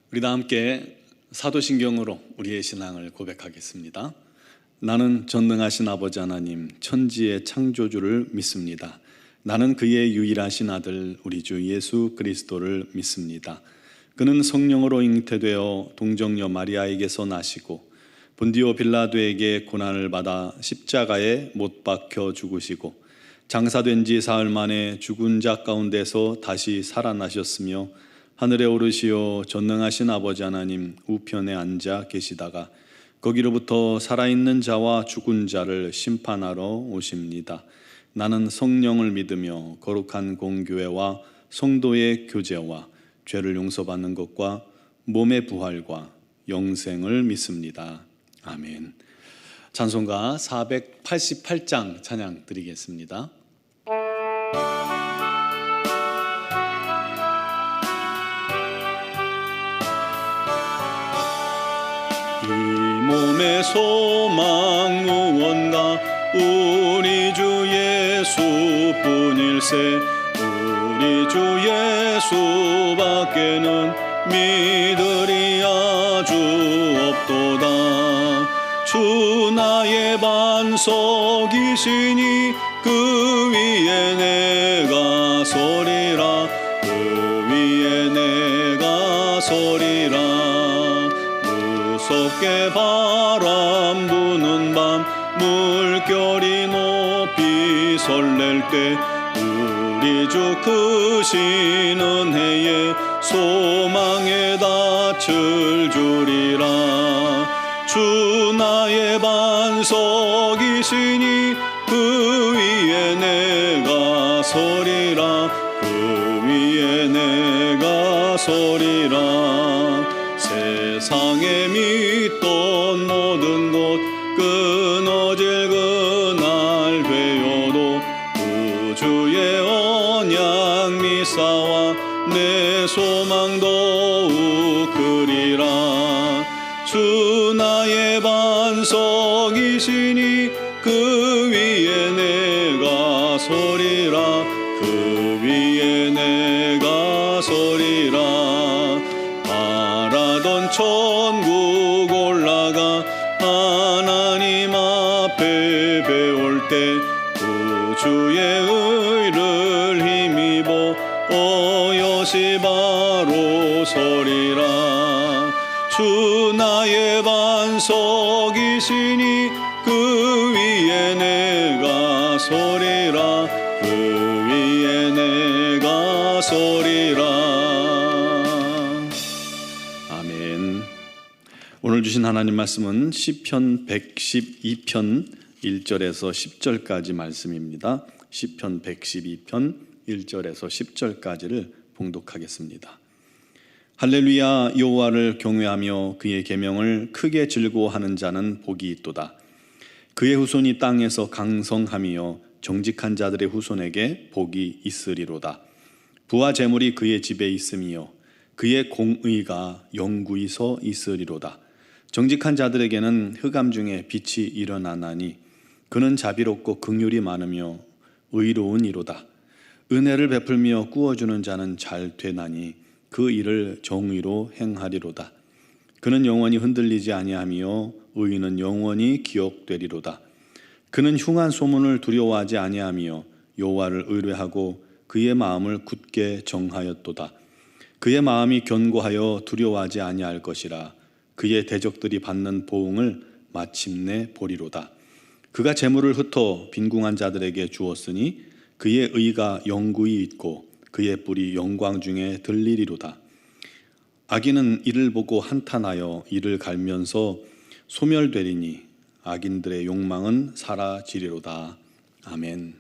우리 다 함께 사도신경으로 우리의 신앙을 고백하겠습니다. 나는 전능하신 아버지 하나님 천지의 창조주를 믿습니다. 나는 그의 유일하신 아들 우리 주 예수 그리스도를 믿습니다. 그는 성령으로 잉태되어 동정녀 마리아에게서 나시고 본디오 빌라도에게 고난을 받아 십자가에 못 박혀 죽으시고 장사된 지 사흘 만에 죽은 자 가운데서 다시 살아나셨으며 하늘에 오르시어 전능하신 아버지 하나님 우편에 앉아 계시다가 거기로부터 살아있는 자와 죽은 자를 심판하러 오십니다. 나는 성령을 믿으며 거룩한 공교회와 성도의 교제와 죄를 용서받는 것과 몸의 부활과 영생을 믿습니다. 아멘. 찬송가 488장 찬양 드리겠습니다. 이 몸의 소망 무언가 우리 주 예수뿐일세. 우리 주 예수밖에는 믿으리 아주 없도다. 주 나의 반석이시니 그 위에 내가 서리라. 그 위에 내가 서리라. 무섭게 바람 부는 밤 물결이 높이 설렐 때 우리 주 크신 은혜에 소망에 닻을 주리라. 주 나의 반석이시니 그 위에 내가 서리라. 그 위에 내가 서리라. 세상에 믿던 모든 것 끊어질 그날 되어도 우주의 언약 미사와 내 소망 더욱 크리라. 주 나의 반석이시니 그 위에 내가 서리라. 그 위에 내가 서리라. 바라던 천국 올라가 하나님 앞에 배울 때 구주의 의를 힘입어 어여시 바로 서리라. 주 나의 반석이시니 그 위에 내가 서리라. 그 위에 내가 서리라. 아멘. 오늘 주신 하나님 말씀은 시편 112편 1절에서 10절까지 말씀입니다. 시편 112편 1절에서 10절까지를 봉독하겠습니다. 할렐루야. 여호와를 경외하며 그의 계명을 크게 즐거워하는 자는 복이 있도다. 그의 후손이 땅에서 강성하며 정직한 자들의 후손에게 복이 있으리로다. 부와 재물이 그의 집에 있으며 그의 공의가 영구히 서 있으리로다. 정직한 자들에게는 흑암 중에 빛이 일어나나니 그는 자비롭고 긍휼이 많으며 의로운 이로다. 은혜를 베풀며 꾸어주는 자는 잘 되나니 그 일을 정의로 행하리로다. 그는 영원히 흔들리지 아니하며 의인은 영원히 기억되리로다. 그는 흉한 소문을 두려워하지 아니하며 여호와를 의뢰하고 그의 마음을 굳게 정하였도다. 그의 마음이 견고하여 두려워하지 아니할 것이라. 그의 대적들이 받는 보응을 마침내 보리로다. 그가 재물을 흩어 빈궁한 자들에게 주었으니 그의 의가 영구히 있고 그의 뿔이 영광 중에 들리리로다. 악인은 이를 보고 한탄하여 이를 갈면서 소멸되리니 악인들의 욕망은 사라지리로다. 아멘.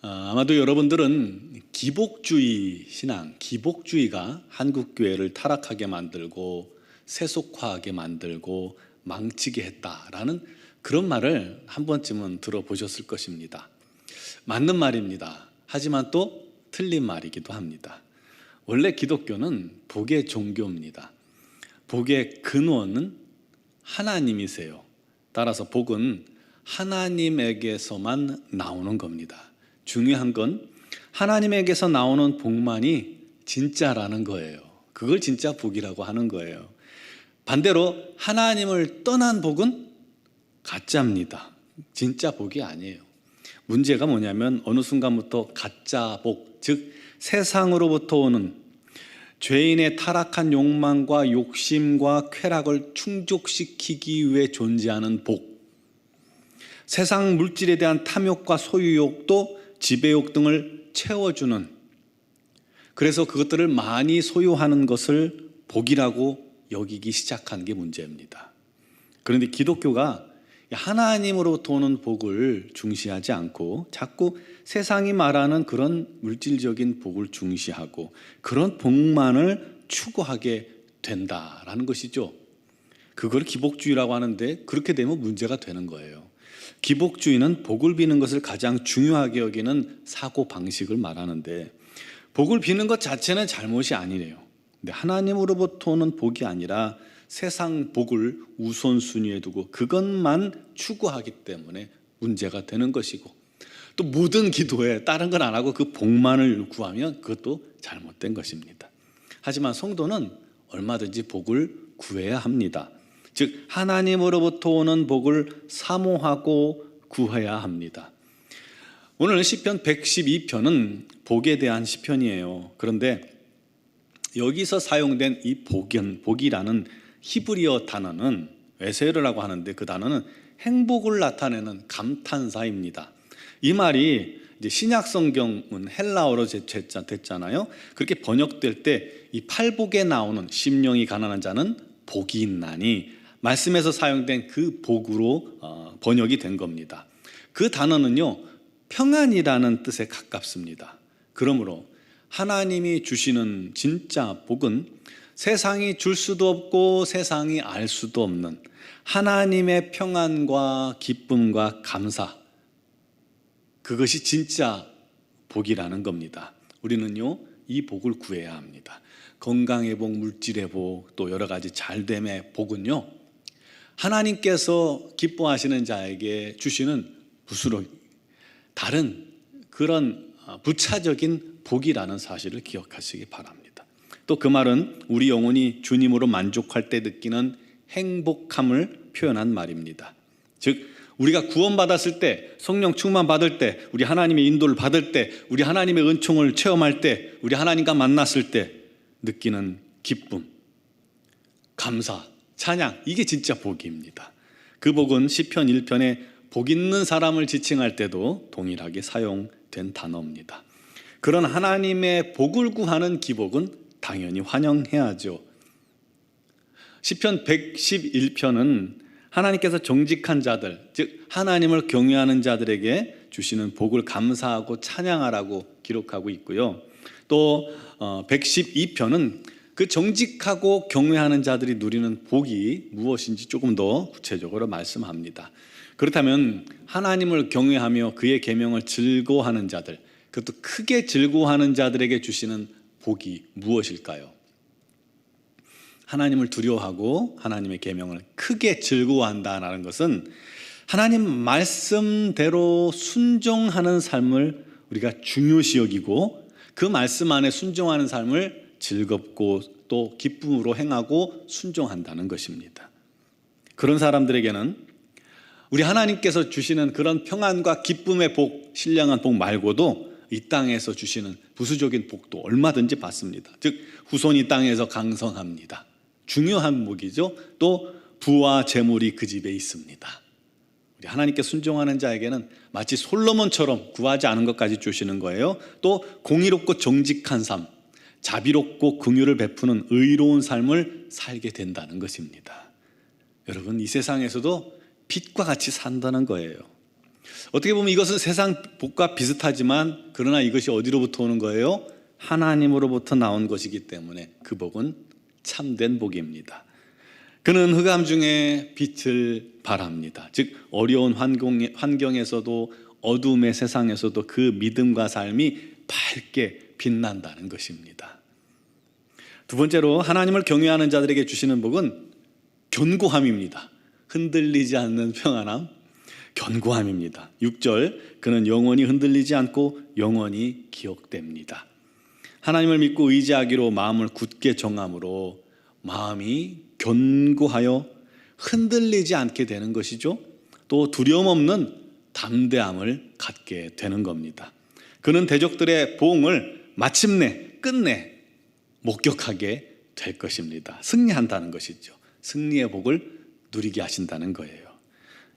아마도 여러분들은 기복주의 신앙, 기복주의가 한국교회를 타락하게 만들고 세속화하게 만들고 망치게 했다라는 그런 말을 한 번쯤은 들어보셨을 것입니다. 맞는 말입니다. 하지만 또 틀린 말이기도 합니다. 원래 기독교는 복의 종교입니다. 복의 근원은 하나님이세요. 따라서 복은 하나님에게서만 나오는 겁니다. 중요한 건 하나님에게서 나오는 복만이 진짜라는 거예요. 그걸 진짜 복이라고 하는 거예요. 반대로 하나님을 떠난 복은 가짜입니다. 진짜 복이 아니에요. 문제가 뭐냐면 어느 순간부터 가짜 복, 즉 세상으로부터 오는 죄인의 타락한 욕망과 욕심과 쾌락을 충족시키기 위해 존재하는 복, 세상 물질에 대한 탐욕과 소유욕도 지배욕 등을 채워주는, 그래서 그것들을 많이 소유하는 것을 복이라고 여기기 시작한 게 문제입니다. 그런데 기독교가 하나님으로부터 오는 복을 중시하지 않고 자꾸 세상이 말하는 그런 물질적인 복을 중시하고 그런 복만을 추구하게 된다라는 것이죠. 그걸 기복주의라고 하는데 그렇게 되면 문제가 되는 거예요. 기복주의는 복을 비는 것을 가장 중요하게 여기는 사고방식을 말하는데, 복을 비는 것 자체는 잘못이 아니래요. 근데 하나님으로부터 오는 복이 아니라 세상 복을 우선순위에 두고 그것만 추구하기 때문에 문제가 되는 것이고, 또 모든 기도에 다른 건 안 하고 그 복만을 구하면 그것도 잘못된 것입니다. 하지만 성도는 얼마든지 복을 구해야 합니다. 즉 하나님으로부터 오는 복을 사모하고 구해야 합니다. 오늘 시편 112편은 복에 대한 시편이에요. 그런데 여기서 사용된 이 복이라는 히브리어 단어는 에세르라고 하는데, 그 단어는 행복을 나타내는 감탄사입니다. 이 말이 이제 신약 성경은 헬라어로 됐잖아요. 그렇게 번역될 때 이 팔복에 나오는 심령이 가난한 자는 복이 있나니, 말씀에서 사용된 그 복으로 번역이 된 겁니다. 그 단어는요, 평안이라는 뜻에 가깝습니다. 그러므로 하나님이 주시는 진짜 복은 세상이 줄 수도 없고 세상이 알 수도 없는 하나님의 평안과 기쁨과 감사, 그것이 진짜 복이라는 겁니다. 우리는요, 이 복을 구해야 합니다. 건강의 복, 물질의 복, 또 여러 가지 잘됨의 복은요, 하나님께서 기뻐하시는 자에게 주시는 부스러기, 다른 그런 부차적인 복이라는 사실을 기억하시기 바랍니다. 또 그 말은 우리 영혼이 주님으로 만족할 때 느끼는 행복함을 표현한 말입니다. 즉 우리가 구원받았을 때, 성령 충만 받을 때, 우리 하나님의 인도를 받을 때, 우리 하나님의 은총을 체험할 때, 우리 하나님과 만났을 때 느끼는 기쁨, 감사, 찬양, 이게 진짜 복입니다. 그 복은 시편 1편에 복 있는 사람을 지칭할 때도 동일하게 사용된 단어입니다. 그런 하나님의 복을 구하는 기복은 당연히 환영해야죠. 시편 111편은 하나님께서 정직한 자들, 즉 하나님을 경외하는 자들에게 주시는 복을 감사하고 찬양하라고 기록하고 있고요. 또 112편은 그 정직하고 경외하는 자들이 누리는 복이 무엇인지 조금 더 구체적으로 말씀합니다. 그렇다면 하나님을 경외하며 그의 계명을 즐거워하는 자들, 그것도 크게 즐거워하는 자들에게 주시는 복이 무엇일까요? 하나님을 두려워하고 하나님의 계명을 크게 즐거워한다는 것은 하나님 말씀대로 순종하는 삶을 우리가 중요시 여기고 그 말씀 안에 순종하는 삶을 즐겁고 또 기쁨으로 행하고 순종한다는 것입니다. 그런 사람들에게는 우리 하나님께서 주시는 그런 평안과 기쁨의 복, 신령한 복 말고도 이 땅에서 주시는 부수적인 복도 얼마든지 받습니다. 즉 후손 이 땅에서 강성합니다. 중요한 복이죠. 또 부와 재물이 그 집에 있습니다. 우리 하나님께 순종하는 자에게는 마치 솔로몬처럼 구하지 않은 것까지 주시는 거예요. 또 공의롭고 정직한 삶, 자비롭고 긍휼을 베푸는 의로운 삶을 살게 된다는 것입니다. 여러분, 이 세상에서도 빛과 같이 산다는 거예요. 어떻게 보면 이것은 세상 복과 비슷하지만 그러나 이것이 어디로부터 오는 거예요? 하나님으로부터 나온 것이기 때문에 그 복은 참된 복입니다. 그는 흑암 중에 빛을 발합니다. 즉 어려운 환경에서도 어둠의 세상에서도 그 믿음과 삶이 밝게 빛난다는 것입니다. 두 번째로 하나님을 경외하는 자들에게 주시는 복은 견고함입니다. 흔들리지 않는 평안함, 견고함입니다. 6절, 그는 영원히 흔들리지 않고 영원히 기억됩니다. 하나님을 믿고 의지하기로 마음을 굳게 정함으로 마음이 견고하여 흔들리지 않게 되는 것이죠. 또 두려움 없는 담대함을 갖게 되는 겁니다. 그는 대적들의 보응을 마침내 끝내 목격하게 될 것입니다. 승리한다는 것이죠. 승리의 복을 누리게 하신다는 거예요.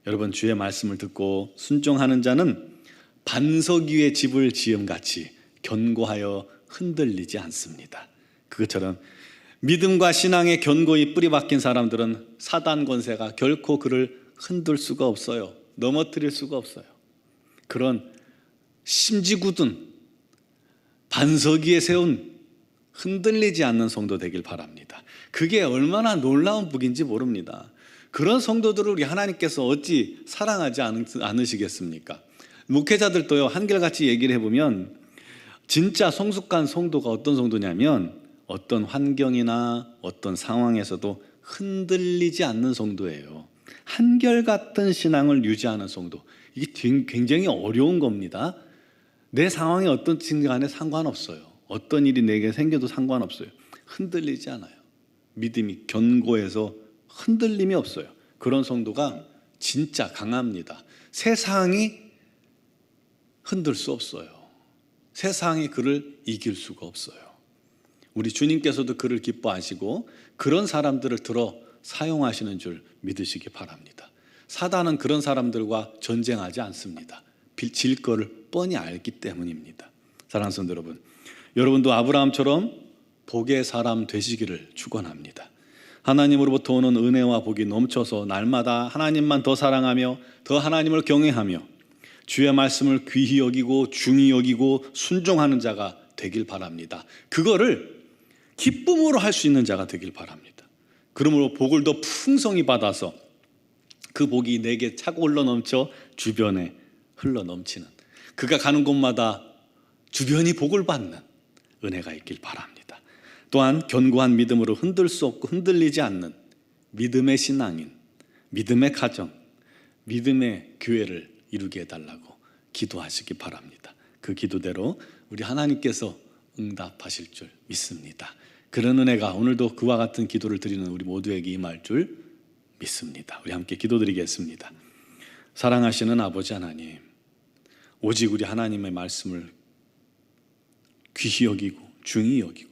여러분, 주의 말씀을 듣고 순종하는 자는 반석 위에 집을 지음같이 견고하여 흔들리지 않습니다. 그것처럼 믿음과 신앙에 견고히 뿌리 박힌 사람들은 사단 권세가 결코 그를 흔들 수가 없어요. 넘어뜨릴 수가 없어요. 그런 심지궂은 반석 위에 세운 흔들리지 않는 성도 되길 바랍니다. 그게 얼마나 놀라운 복인지 모릅니다. 그런 성도들을 우리 하나님께서 어찌 사랑하지 않으시겠습니까? 목회자들도요, 한결같이 얘기를 해보면 진짜 성숙한 성도가 어떤 성도냐면 어떤 환경이나 어떤 상황에서도 흔들리지 않는 성도예요. 한결같은 신앙을 유지하는 성도. 이게 굉장히 어려운 겁니다. 내 상황이 어떤지 간에 상관없어요. 어떤 일이 내게 생겨도 상관없어요. 흔들리지 않아요. 믿음이 견고해서 흔들림이 없어요. 그런 성도가 진짜 강합니다. 세상이 흔들 수 없어요. 세상이 그를 이길 수가 없어요. 우리 주님께서도 그를 기뻐하시고 그런 사람들을 들어 사용하시는 줄 믿으시기 바랍니다. 사단은 그런 사람들과 전쟁하지 않습니다. 질 거를 뻔히 알기 때문입니다. 사랑하는 성도 여러분, 여러분도 아브라함처럼 복의 사람 되시기를 축원합니다. 하나님으로부터 오는 은혜와 복이 넘쳐서 날마다 하나님만 더 사랑하며 더 하나님을 경외하며 주의 말씀을 귀히 여기고 중히 여기고 순종하는 자가 되길 바랍니다. 그거를 기쁨으로 할 수 있는 자가 되길 바랍니다. 그러므로 복을 더 풍성히 받아서 그 복이 내게 차고 흘러넘쳐 주변에 흘러넘치는, 그가 가는 곳마다 주변이 복을 받는 은혜가 있길 바랍니다. 또한 견고한 믿음으로 흔들 수 없고 흔들리지 않는 믿음의 신앙인, 믿음의 가정, 믿음의 교회를 이루게 해달라고 기도하시기 바랍니다. 그 기도대로 우리 하나님께서 응답하실 줄 믿습니다. 그런 은혜가 오늘도 그와 같은 기도를 드리는 우리 모두에게 임할 줄 믿습니다. 우리 함께 기도드리겠습니다. 사랑하시는 아버지 하나님, 오직 우리 하나님의 말씀을 귀히 여기고 중히 여기고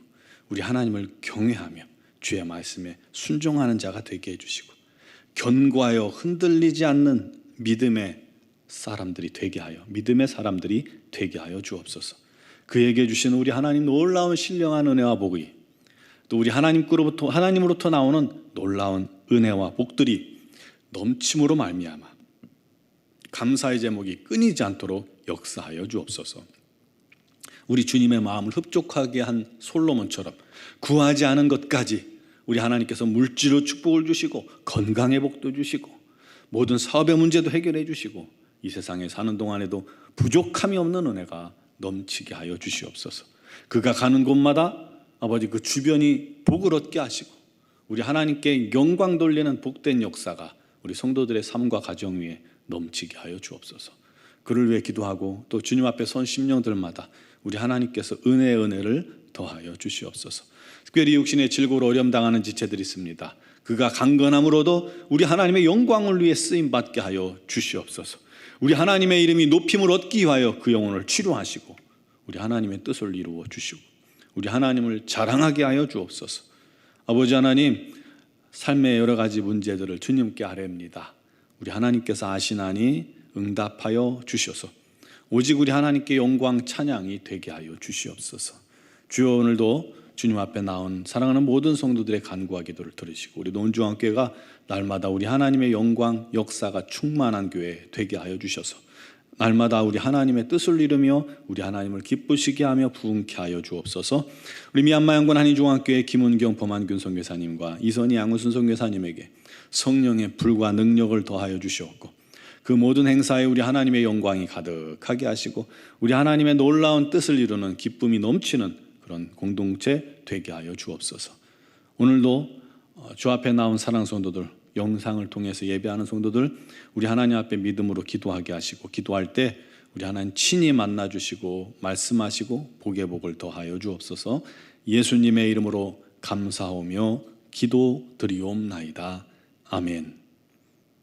우리 하나님을 경외하며 주의 말씀에 순종하는 자가 되게 해주시고 견고하여 흔들리지 않는 믿음의 사람들이 되게 하여 주옵소서. 그에게 주신 우리 하나님 놀라운 신령한 은혜와 복이, 또 우리 하나님으로부터 나오는 놀라운 은혜와 복들이 넘침으로 말미암아 감사의 제목이 끊이지 않도록 역사하여 주옵소서. 우리 주님의 마음을 흡족하게 한 솔로몬처럼 구하지 않은 것까지 우리 하나님께서 물질로 축복을 주시고 건강의 복도 주시고 모든 사업의 문제도 해결해 주시고 이 세상에 사는 동안에도 부족함이 없는 은혜가 넘치게 하여 주시옵소서. 그가 가는 곳마다 아버지 그 주변이 복을 얻게 하시고 우리 하나님께 영광 돌리는 복된 역사가 우리 성도들의 삶과 가정 위에 넘치게 하여 주옵소서. 그를 위해 기도하고 또 주님 앞에 선 심령들마다 우리 하나님께서 은혜를 더하여 주시옵소서. 특별히 육신의 질고로 어려움 당하는 지체들이 있습니다. 그가 강건함으로도 우리 하나님의 영광을 위해 쓰임받게 하여 주시옵소서. 우리 하나님의 이름이 높임을 얻기 위하여 그 영혼을 치료하시고 우리 하나님의 뜻을 이루어 주시고 우리 하나님을 자랑하게 하여 주옵소서. 아버지 하나님, 삶의 여러 가지 문제들을 주님께 아뢰옵니다. 우리 하나님께서 아시나니 응답하여 주셔서 오직 우리 하나님께 영광 찬양이 되게 하여 주시옵소서. 주여, 오늘도 주님 앞에 나온 사랑하는 모든 성도들의 간구와 기도를 들으시고 우리 논중앙교회가 날마다 우리 하나님의 영광 역사가 충만한 교회 되게 하여 주셔서 날마다 우리 하나님의 뜻을 이루며 우리 하나님을 기쁘시게 하며 부흥케 하여 주옵소서. 우리 미얀마 영권 한인중앙교회 김은경 범한균 선교사님과 이선희 양우순 선교사님에게 성령의 불과 능력을 더하여 주시옵고 그 모든 행사에 우리 하나님의 영광이 가득하게 하시고 우리 하나님의 놀라운 뜻을 이루는 기쁨이 넘치는 그런 공동체 되게 하여 주옵소서. 오늘도 주 앞에 나온 사랑 성도들, 영상을 통해서 예배하는 성도들 우리 하나님 앞에 믿음으로 기도하게 하시고 기도할 때 우리 하나님 친히 만나 주시고 말씀하시고 복의 복을 더하여 주옵소서. 예수님의 이름으로 감사하며 기도드리옵나이다. 아멘.